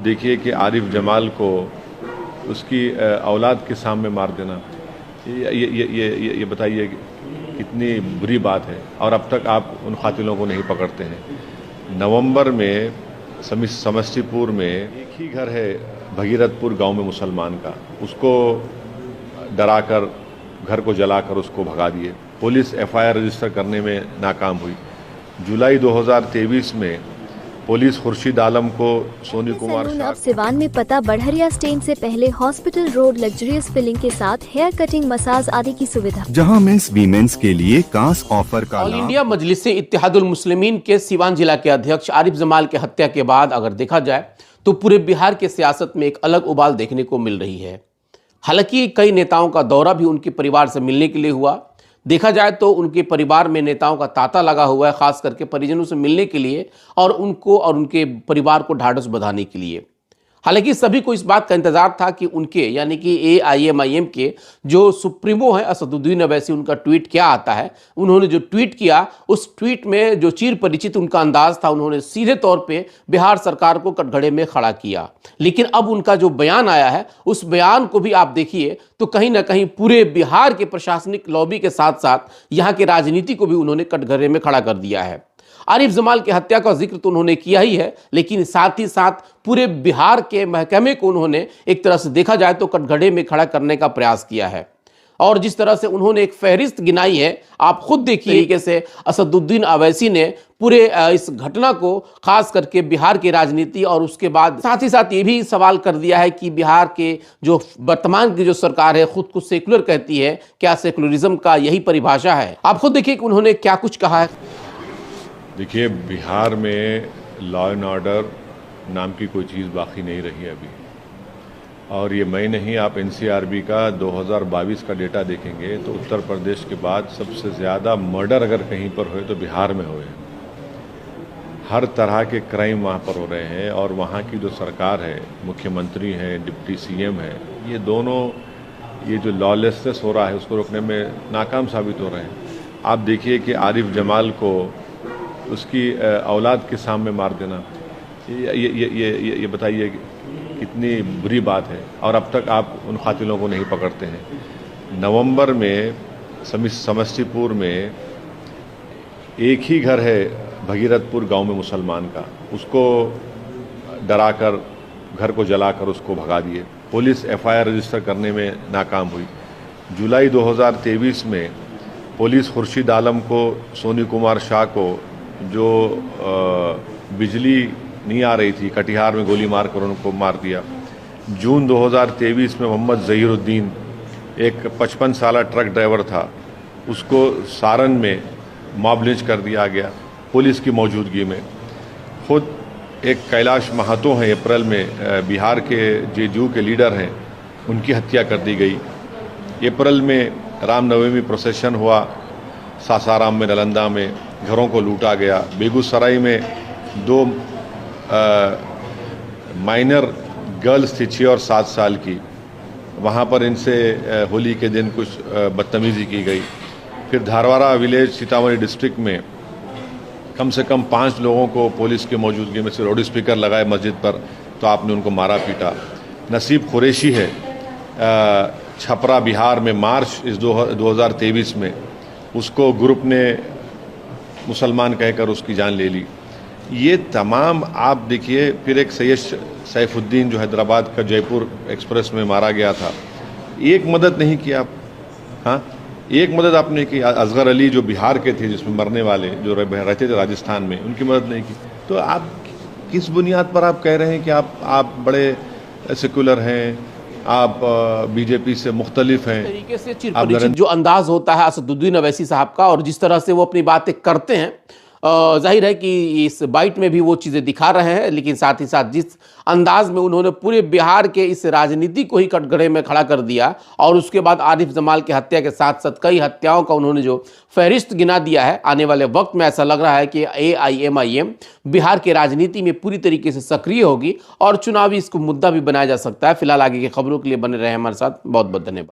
देखिए कि आरिफ जमाल को उसकी औलाद के सामने मार देना, ये बताइए कितनी बुरी बात है। और अब तक आप उन कातिलों को नहीं पकड़ते हैं। नवंबर में समस्तीपुर में एक ही घर है भगीरथपुर गांव में मुसलमान का, उसको डराकर घर को जलाकर उसको भगा दिए। पुलिस एफआईआर रजिस्टर करने में नाकाम हुई। जुलाई 2023 में पुलिस खुर्शीद आलम को सोनी कुमार अब सिवान में पता बढ़हरिया स्टैंड से पहले हॉस्पिटल रोड लग्जरियस फिलिंग के साथ हेयर कटिंग, मसाज आदि की सुविधा, जहां मेंस वीमेंस के लिए खास ऑफर का ऑल इंडिया मजलिस इत्तेहादुल मुस्लिमीन के सिवान जिला के अध्यक्ष आरिफ जमाल के हत्या के बाद अगर देखा जाए तो पूरे बिहार के सियासत में एक अलग उबाल देखने को मिल रही है। हालांकि कई नेताओं का दौरा भी उनके परिवार से मिलने के लिए हुआ। देखा जाए तो उनके परिवार में नेताओं का तांता लगा हुआ है, खास करके परिजनों से मिलने के लिए और उनको और उनके परिवार को ढाढ़स बंधाने के लिए। हालांकि सभी को इस बात का इंतजार था कि उनके यानी कि AIMIM के जो सुप्रीमो हैं असदुद्दीन अवैसी, उनका ट्वीट क्या आता है। उन्होंने जो ट्वीट किया, उस ट्वीट में जो चिर परिचित उनका अंदाज था, उन्होंने सीधे तौर पे बिहार सरकार को कटघरे में खड़ा किया। लेकिन अब उनका जो बयान आया है, उस बयान को भी आप देखिए तो कहीं ना कहीं पूरे बिहार के प्रशासनिक लॉबी के साथ साथ यहाँ के राजनीति को भी उन्होंने कटघरे में खड़ा कर दिया है। आरिफ जमाल की हत्या का जिक्र तो उन्होंने किया ही है, लेकिन साथ ही साथ पूरे बिहार के महकमे को उन्होंने एक तरह से देखा जाए तो कटघरे में खड़ा करने का प्रयास किया है। और जिस तरह से उन्होंने एक फहरिस्त गिनाई है, आप खुद देखिए तरीके से असदुद्दीन अवैसी ने पूरे इस घटना को खास करके बिहार की राजनीति और उसके बाद साथ ही साथ ये भी सवाल कर दिया है कि बिहार के जो वर्तमान की जो सरकार है खुद को सेकुलर कहती है, क्या सेकुलरिज्म का यही परिभाषा है? आप खुद देखिए कि उन्होंने क्या कुछ कहा है। देखिए, बिहार में लॉ एंड ऑर्डर नाम की कोई चीज़ बाकी नहीं रही अभी। और ये मैं नहीं, आप NCRB का 2022 का डेटा देखेंगे तो उत्तर प्रदेश के बाद सबसे ज़्यादा मर्डर अगर कहीं पर हुए तो बिहार में हुए। हर तरह के क्राइम वहाँ पर हो रहे हैं और वहाँ की जो सरकार है, मुख्यमंत्री हैं, डिप्टी CM है, ये दोनों ये जो लॉलेसनेस हो रहा है उसको रोकने में नाकाम साबित हो रहे हैं। आप देखिए कि आरिफ जमाल को उसकी औलाद के सामने मार देना, ये बताइए कितनी बुरी बात है। और अब तक आप उन कातिलों को नहीं पकड़ते हैं। नवंबर में समस्तीपुर में एक ही घर है भगीरथपुर गांव में मुसलमान का, उसको डराकर घर को जलाकर उसको भगा दिए। पुलिस FIR रजिस्टर करने में नाकाम हुई। जुलाई 2023 में पुलिस खुर्शीद आलम को, सोनी कुमार शाह को, जो बिजली नहीं आ रही थी, कटिहार में गोली मारकर उनको मार दिया। जून 2023 में मोहम्मद ज़हीरुद्दीन, एक 55 साल ट्रक ड्राइवर था, उसको सारण में मॉब लिंच कर दिया गया पुलिस की मौजूदगी में। खुद एक कैलाश महतो हैं, अप्रैल में बिहार के JDU के लीडर हैं, उनकी हत्या कर दी गई। अप्रैल में रामनवमी प्रोसेशन हुआ, सासाराम में, नालंदा में घरों को लूटा गया। बेगूसराय में 2 माइनर गर्ल्स थी 6 और 7 साल की, वहाँ पर इनसे होली के दिन कुछ बदतमीज़ी की गई। फिर धारवाड़ा विलेज सीतामढ़ी डिस्ट्रिक्ट में कम से कम 5 लोगों को पुलिस की मौजूदगी में से लाउड स्पीकर लगाए मस्जिद पर, तो आपने उनको मारा पीटा। नसीब कुरैशी है छपरा बिहार में, मार्च 2023 में उसको ग्रुप ने मुसलमान कहकर उसकी जान ले ली। ये तमाम आप देखिए। फिर एक सैयद सैफुद्दीन जो हैदराबाद का जयपुर एक्सप्रेस में मारा गया था, एक मदद नहीं की आप। हाँ, एक मदद आपने की। असगर अली जो बिहार के थे, जिसमें मरने वाले जो रहते थे राजस्थान में, उनकी मदद नहीं की। तो आप किस बुनियाद पर आप कह रहे हैं कि आप बड़े सेकुलर हैं, आप बीजेपी से मुख्तलिफ हैं? तरीके से चिरपरिचित जो अंदाज होता है असदुद्दीन अवैसी साहब का और जिस तरह से वो अपनी बातें करते हैं, जाहिर है कि इस बाइट में भी वो चीज़ें दिखा रहे हैं। लेकिन साथ ही साथ जिस अंदाज में उन्होंने पूरे बिहार के इस राजनीति को ही कटघरे में खड़ा कर दिया और उसके बाद आरिफ जमाल की हत्या के साथ साथ कई हत्याओं का उन्होंने जो फहरिस्त गिना दिया है, आने वाले वक्त में ऐसा लग रहा है कि AIMIM बिहार के राजनीति में पूरी तरीके से सक्रिय होगी और चुनावी इसको मुद्दा भी बनाया जा सकता है। फिलहाल आगे की खबरों के लिए बने रहे हमारे साथ। बहुत बहुत धन्यवाद।